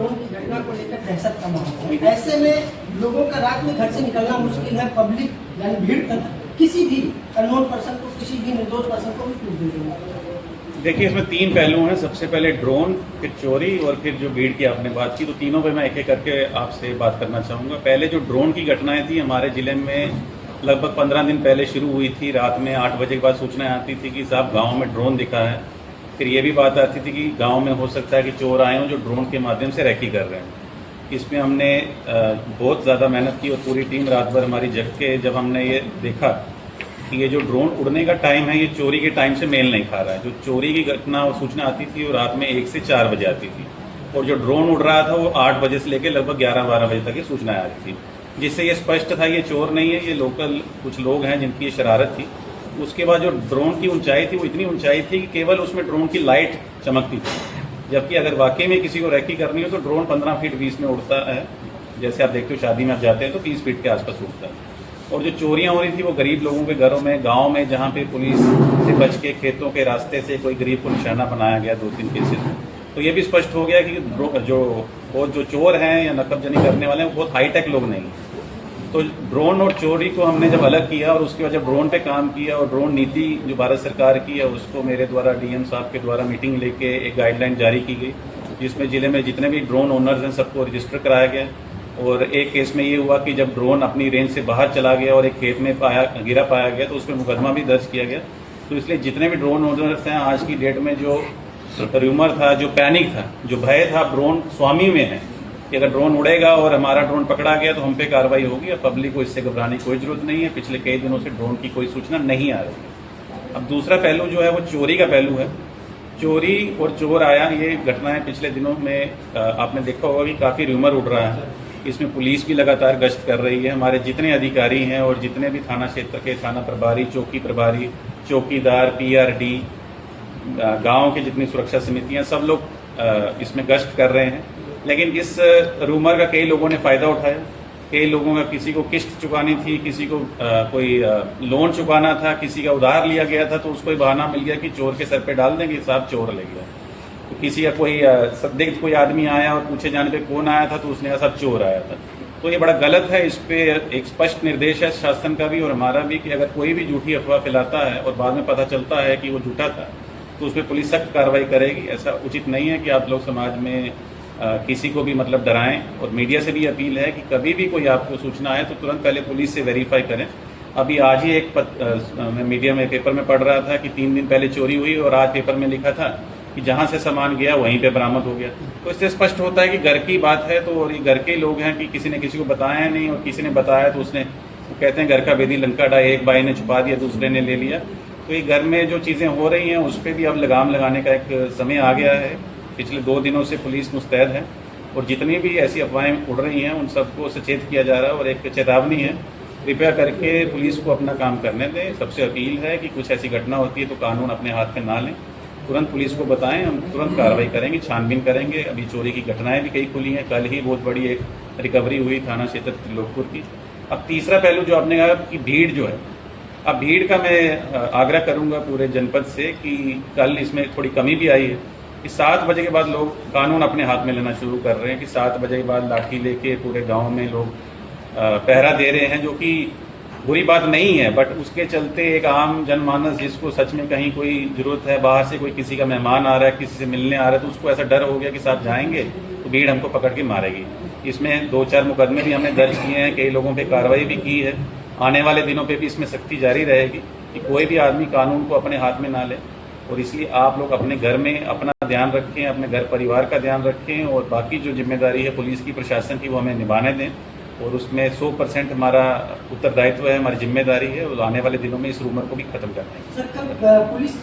Drone की घटना को लेकर दहशत का माहौल है। ऐसे में लोगों का रात में घर से निकलना मुश्किल है। पब्लिक यानी भीड़ तक किसी भी अननोन पर्सन को, किसी भी निर्दोष पर्सन को भी टूट देंगे। देखिए, इसमें तीन पहलू हैं। सबसे पहले ड्रोन, फिर चोरी और फिर जो भीड़ की आपने बात की, तो तीनों पे मैं एक एक करके आपसे बात करना चाहूँगा। पहले जो ड्रोन की घटनाएं थी हमारे ज़िले में लगभग 15 दिन पहले शुरू हुई थी। रात में 8 बजे के बाद सूचनाएं आती थी कि साहब गांव में ड्रोन दिखा है। फिर ये भी बात आती थी कि गांव में हो सकता है कि चोर आए हों जो ड्रोन के माध्यम से रैकी कर रहे हैं। इसमें हमने बहुत ज़्यादा मेहनत की और पूरी टीम रात भर हमारी जग के जब हमने ये देखा कि ये जो ड्रोन उड़ने का टाइम है ये चोरी के टाइम से मेल नहीं खा रहा है। जो चोरी की घटना और सूचना आती थी वो रात में 1 से 4 बजे आती थी और जो ड्रोन उड़ रहा था वो 8 बजे से लेकर लगभग 11-12 बजे तक ये सूचनाएं आ रही थी, जिससे ये स्पष्ट था ये चोर नहीं है, ये लोकल कुछ लोग हैं जिनकी ये शरारत थी। उसके बाद जो ड्रोन की ऊंचाई थी वो इतनी ऊंचाई थी कि केवल उसमें ड्रोन की लाइट चमकती थी, जबकि अगर वाकई में किसी को रैकी करनी हो तो ड्रोन 15 फीट 20 में उड़ता है। जैसे आप देखते हो शादी में आप जाते हैं तो 20 फीट के आसपास उड़ता है। और जो चोरियां हो रही थी वो गरीब लोगों के घरों में, गांव में, जहां पे पुलिस से बच के खेतों के रास्ते से कोई गरीब को निशाना बनाया गया 2-3 केसेस में। तो ये भी स्पष्ट हो गया कि जो चोर हैं या नकबजनी करने वाले हैं वो बहुत हाईटेक लोग नहीं हैं। तो ड्रोन और चोरी को हमने जब अलग किया और उसके बाद जब ड्रोन पे काम किया और ड्रोन नीति जो भारत सरकार की है उसको मेरे द्वारा डीएम साहब के द्वारा मीटिंग लेके एक गाइडलाइन जारी की गई, जिसमें जिले में जितने भी ड्रोन ओनर्स हैं सबको रजिस्टर कराया गया। और एक केस में ये हुआ कि जब ड्रोन अपनी रेंज से बाहर चला गया और एक खेत में गिरा पाया गया तो उसमें मुकदमा भी दर्ज किया गया। तो इसलिए जितने भी ड्रोन ओनर्स हैं आज की डेट में जो र्यूमर था, जो पैनिक था, जो भय था ड्रोन स्वामी में है कि अगर ड्रोन उड़ेगा और हमारा ड्रोन पकड़ा गया तो हम पे कार्रवाई होगी। और पब्लिक को इससे घबराने की कोई जरूरत नहीं है। पिछले कई दिनों से ड्रोन की कोई सूचना नहीं आ रही है। अब दूसरा पहलू जो है वो चोरी का पहलू है। चोरी और चोर आया, ये घटनाएं पिछले दिनों में आपने देखा होगा कि काफ़ी र्यूमर उड़ रहा है। इसमें पुलिस भी लगातार गश्त कर रही है। हमारे जितने अधिकारी हैं और जितने भी थाना क्षेत्र के थाना प्रभारी, चौकी प्रभारी, चौकीदार, पीआरडी, गांव की जितनी सुरक्षा समितियां, सब लोग इसमें गश्त कर रहे हैं। लेकिन इस रूमर का कई लोगों ने फ़ायदा उठाया। कई लोगों का, किसी को किस्त चुकानी थी, किसी को कोई लोन चुकाना था, किसी का उधार लिया गया था, तो उसको ही बहाना मिल गया कि चोर के सर पे डाल देंगे साहब चोर ले गया। तो किसी का कोई संदिग्ध कोई आदमी आया और पूछे जाने पे कौन आया था तो उसने कहा साहब चोर आया था। तो ये बड़ा गलत है। इस पे एक स्पष्ट निर्देश है शासन का भी और हमारा भी कि अगर कोई भी झूठी अफवाह फैलाता है और बाद में पता चलता है कि वो झूठा था तो उस पर पुलिस सख्त कार्रवाई करेगी। ऐसा उचित नहीं है कि आप लोग समाज में किसी को भी मतलब डराएं। और मीडिया से भी अपील है कि कभी भी कोई आपको सूचना आए तो तुरंत पहले पुलिस से वेरीफाई करें। अभी आज ही एक मैं मीडिया में पेपर में पढ़ रहा था कि 3 दिन पहले चोरी हुई और आज पेपर में लिखा था कि जहां से सामान गया वहीं पे बरामद हो गया। तो इससे स्पष्ट होता है कि घर की बात है। तो और ये घर के लोग हैं कि किसी ने किसी को बताया नहीं और किसी ने बताया तो उसने, वो कहते हैं घर का बेदी लंका डाय, एक भाई ने छुपा दिया दूसरे ने ले लिया। तो ये घर में जो चीज़ें हो रही हैं उस पर भी अब लगाम लगाने का एक समय आ गया है। पिछले 2 दिनों से पुलिस मुस्तैद है और जितनी भी ऐसी अफवाहें उड़ रही हैं उन सबको सचेत किया जा रहा है और एक चेतावनी है, कृपया करके पुलिस को अपना काम करने दें। सबसे अपील है कि कुछ ऐसी घटना होती है तो कानून अपने हाथ में ना लें, तुरंत पुलिस को बताएं, हम तुरंत कार्रवाई करेंगे, छानबीन करेंगे। अभी चोरी की घटनाएं भी कई खुली हैं। कल ही बहुत बड़ी एक रिकवरी हुई थाना क्षेत्र त्रिलोकपुर की। अब तीसरा पहलू जो आपने कहा कि भीड़ जो है, अब भीड़ का मैं आग्रह करूंगा पूरे जनपद से कि कल इसमें थोड़ी कमी भी आई है कि 7 बजे के बाद लोग कानून अपने हाथ में लेना शुरू कर रहे हैं कि 7 बजे के बाद लाठी लेके पूरे गांव में लोग पहरा दे रहे हैं, जो कि बुरी बात नहीं है। बट उसके चलते एक आम जनमानस जिसको सच में कहीं कोई जरूरत है, बाहर से कोई किसी का मेहमान आ रहा है, किसी से मिलने आ रहा है, तो उसको ऐसा डर हो गया कि साहब जाएंगे तो भीड़ हमको पकड़ के मारेगी। इसमें 2-4 मुकदमे भी हमने दर्ज किए हैं, कई लोगों पे कार्रवाई भी की है। आने वाले दिनों पे भी इसमें सख्ती जारी रहेगी कि कोई भी आदमी कानून को अपने हाथ में ना ले। और इसलिए आप लोग अपने घर में अपना ध्यान रखें, अपने घर परिवार का ध्यान रखें और बाकी जो जिम्मेदारी है पुलिस की, प्रशासन की, वो हमें निभाने दें। और उसमें 100% हमारा उत्तरदायित्व है, हमारी जिम्मेदारी है और आने वाले दिनों में इस रूमर को भी खत्म करना है। सर, कल पुलिस